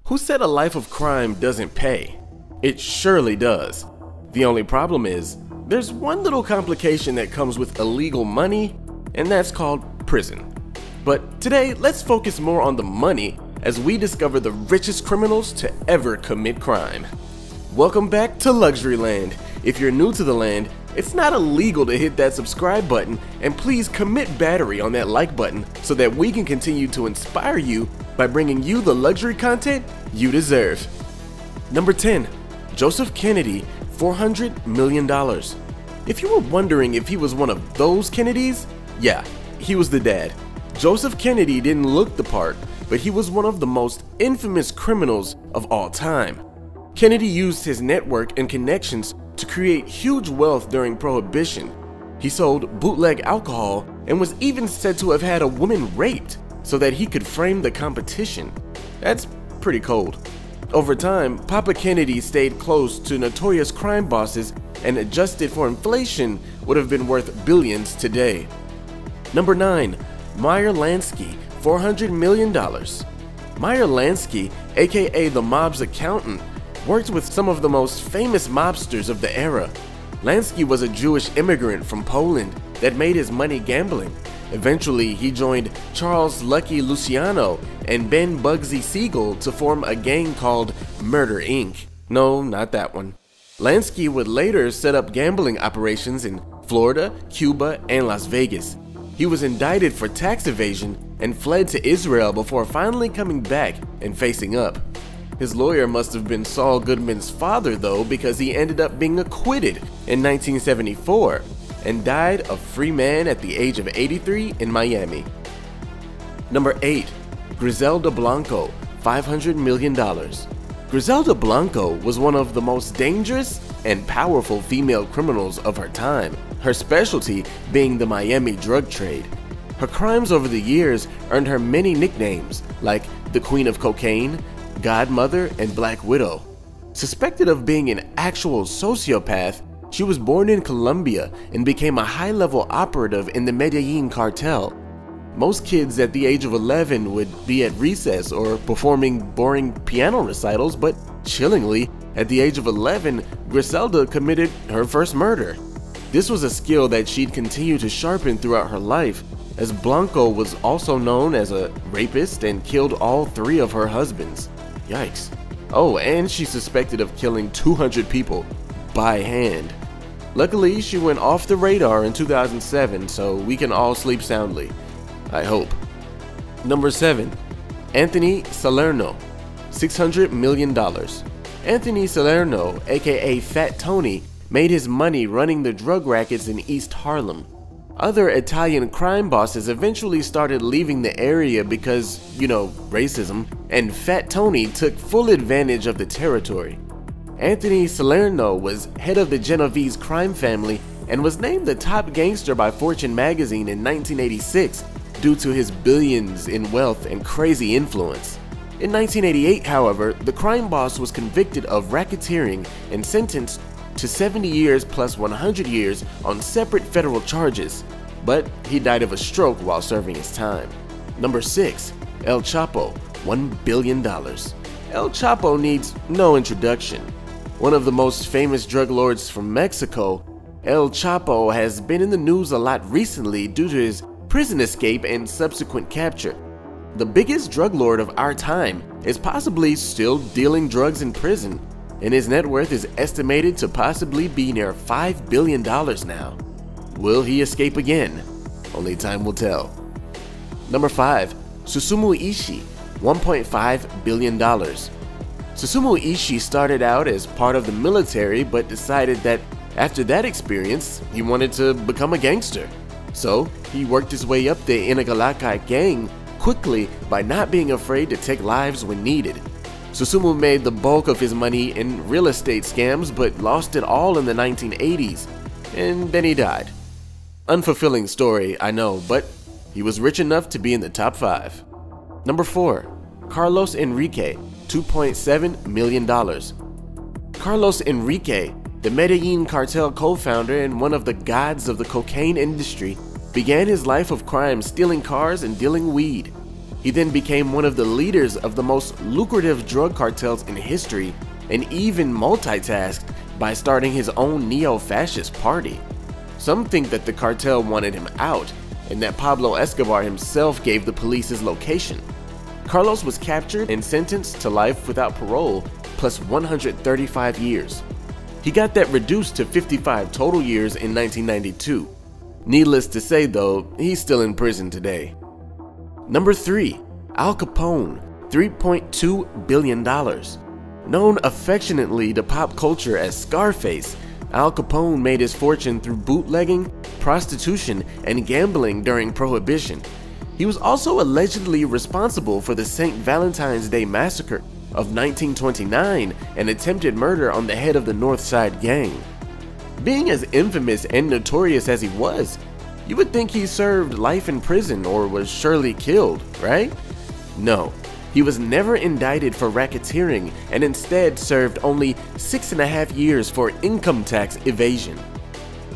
Who said a life of crime doesn't pay? It surely does. The only problem is, there's one little complication that comes with illegal money, and that's called prison. But today, let's focus more on the money as we discover the richest criminals to ever commit crime. Welcome back to Luxury Land. If you're new to the land, it's not illegal to hit that subscribe button, and please commit battery on that like button so that we can continue to inspire you by bringing you the luxury content you deserve. Number 10. Joseph Kennedy, $400 million. If you were wondering if he was one of those Kennedys, yeah, he was the dad. Joseph Kennedy didn't look the part, but he was one of the most infamous criminals of all time. Kennedy used his network and connections to create huge wealth during Prohibition. He sold bootleg alcohol and was even said to have had a woman raped so that he could frame the competition. That's pretty cold. Over time, Papa Kennedy stayed close to notorious crime bosses and adjusted for inflation would have been worth billions today. Number 9. Meyer Lansky, $400 million. Meyer Lansky, aka the mob's accountant, worked with some of the most famous mobsters of the era. Lansky was a Jewish immigrant from Poland that made his money gambling. Eventually, he joined Charles Lucky Luciano and Ben Bugsy Siegel to form a gang called Murder Inc. No, not that one. Lansky would later set up gambling operations in Florida, Cuba, and Las Vegas. He was indicted for tax evasion and fled to Israel before finally coming back and facing up. His lawyer must have been Saul Goodman's father though, because he ended up being acquitted in 1974 and died a free man at the age of 83 in Miami. Number 8. Griselda Blanco, $500 million. Griselda Blanco was one of the most dangerous and powerful female criminals of her time, her specialty being the Miami drug trade. Her crimes over the years earned her many nicknames like the Queen of Cocaine, Godmother, and Black Widow. Suspected of being an actual sociopath, she was born in Colombia and became a high-level operative in the Medellin cartel. Most kids at the age of 11 would be at recess or performing boring piano recitals, but chillingly, at the age of 11, Griselda committed her first murder. This was a skill that she'd continue to sharpen throughout her life, as Blanco was also known as a rapist and killed all 3 of her husbands. Yikes. Oh, and she's suspected of killing 200 people by hand. Luckily, she went off the radar in 2007, so we can all sleep soundly. I hope. Number 7. Anthony Salerno, $600 million. Anthony Salerno, aka Fat Tony, made his money running the drug rackets in East Harlem. Other Italian crime bosses eventually started leaving the area because, racism, and Fat Tony took full advantage of the territory. Anthony Salerno was head of the Genovese crime family and was named the top gangster by Fortune magazine in 1986 due to his billions in wealth and crazy influence. In 1988, however, the crime boss was convicted of racketeering and sentenced to 70 years plus 100 years on separate federal charges, but he died of a stroke while serving his time. Number 6. El Chapo, $1 billion. El Chapo needs no introduction. One of the most famous drug lords from Mexico, El Chapo has been in the news a lot recently due to his prison escape and subsequent capture. The biggest drug lord of our time is possibly still dealing drugs in prison, and his net worth is estimated to possibly be near $5 billion now. Will he escape again? Only time will tell. Number 5. SUSUMU ISHII, $1.5 billion. SUSUMU ISHII started out as part of the military but decided that after that experience, he wanted to become a gangster. So he worked his way up the Inagalaka gang quickly by not being afraid to take lives when needed. SUSUMU made the bulk of his money in real estate scams but lost it all in the 1980s, and then he died. Unfulfilling story, I know, but he was rich enough to be in the top 5. Number 4. Carlos Enrique, $2.7 million. Carlos Enrique, the Medellin cartel co-founder and one of the gods of the cocaine industry, began his life of crime stealing cars and dealing weed. He He then became one of the leaders of the most lucrative drug cartels in history, and even multitasked by starting his own neo-fascist party. Some think that the cartel wanted him out, and that Pablo Escobar himself gave the police his location. Carlos was captured and sentenced to life without parole, plus 135 years. He got that reduced to 55 total years in 1992. Needless to say though, he's still in prison today. Number 3. Al Capone, $3.2 billion. Known affectionately to pop culture as Scarface, Al Capone made his fortune through bootlegging, prostitution, and gambling during Prohibition. He was also allegedly responsible for the St. Valentine's Day Massacre of 1929 and attempted murder on the head of the North Side Gang. Being as infamous and notorious as he was, you would think he served life in prison or was surely killed, right? No, he was never indicted for racketeering and instead served only 6.5 years for income tax evasion.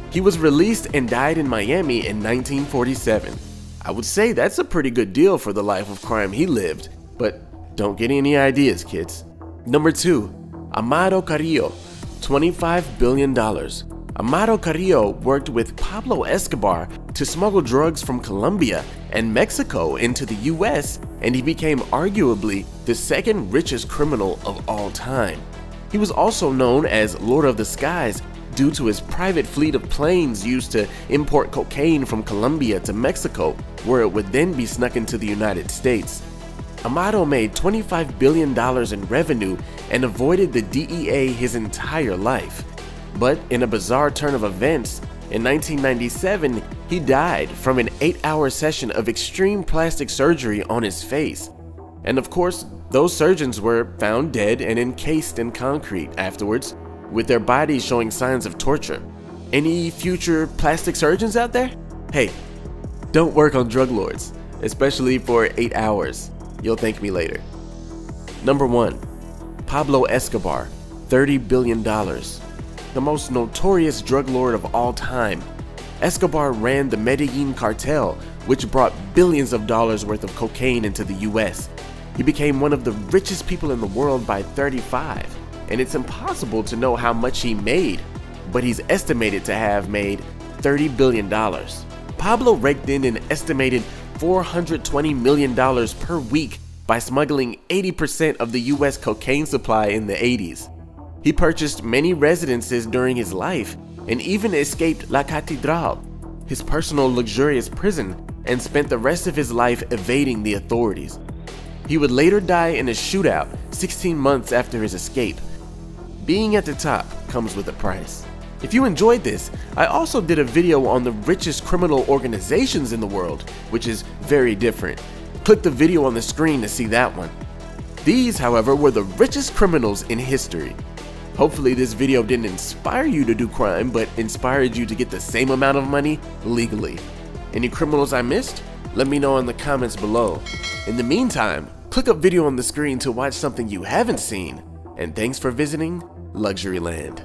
He was released and died in Miami in 1947. I would say that's a pretty good deal for the life of crime he lived, but don't get any ideas, kids. Number 2. AMADO Carrillo, $25 billion. AMADO Carrillo worked with Pablo Escobar to smuggle drugs from Colombia and Mexico into the US, and he became arguably the second richest criminal of all time. He was also known as Lord of the Skies due to his private fleet of planes used to import cocaine from Colombia to Mexico, where it would then be snuck into the United States. AMADO made $25 billion in revenue and avoided the DEA his entire life. But in a bizarre turn of events, in 1997, he died from an 8-hour session of extreme plastic surgery on his face. And of course, those surgeons were found dead and encased in concrete afterwards, with their bodies showing signs of torture. Any future plastic surgeons out there? Hey, don't work on drug lords, especially for 8 hours. You'll thank me later. Number 1. Pablo Escobar, $30 billion. The most notorious drug lord of all time. Escobar ran the Medellin cartel, which brought billions of dollars worth of cocaine into the US. He became one of the richest people in the world by 35, and it's impossible to know how much he made, but he's estimated to have made $30 billion. Pablo raked in an estimated $420 million per week by smuggling 80% of the US cocaine supply in the 80s. He purchased many residences during his life and even escaped La Catedral, his personal luxurious prison, and spent the rest of his life evading the authorities. He would later die in a shootout 16 months after his escape. Being at the top comes with a price. If you enjoyed this, I also did a video on the richest criminal organizations in the world, which is very different. Click the video on the screen to see that one. These, however, were the richest criminals in history. Hopefully this video didn't inspire you to do crime, but inspired you to get the same amount of money legally. Any criminals I missed? Let me know in the comments below. In the meantime, click a video on the screen to watch something you haven't seen. And thanks for visiting Luxury Land.